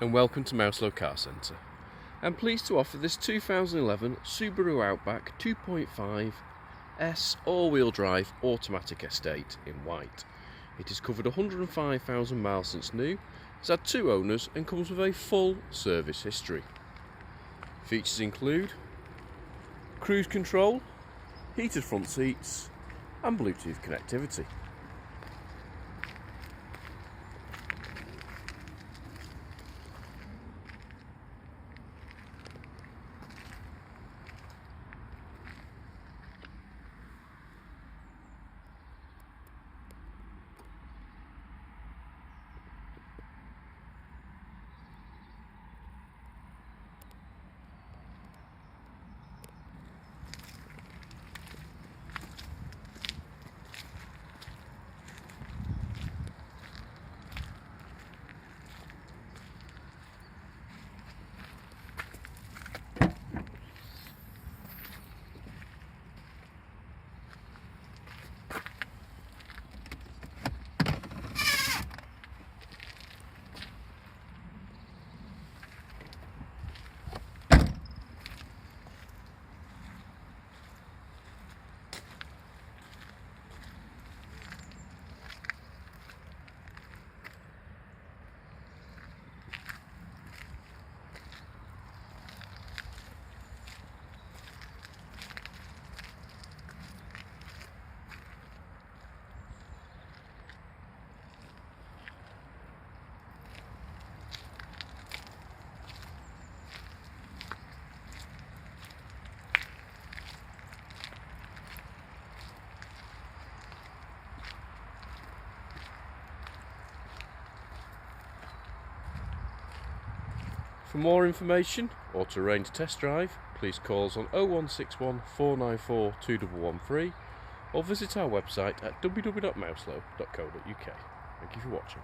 and welcome to Mouselow Car Centre. I'm pleased to offer this 2011 Subaru Outback 2.5 S all-wheel drive automatic estate in white. It has covered 105,000 miles since new, has had 2 owners and comes with a full service history. Features include cruise control, heated front seats and Bluetooth connectivity. For more information or to arrange a test drive, please call us on 0161 494 2113 or visit our website at www.mouselow.co.uk. Thank you for watching.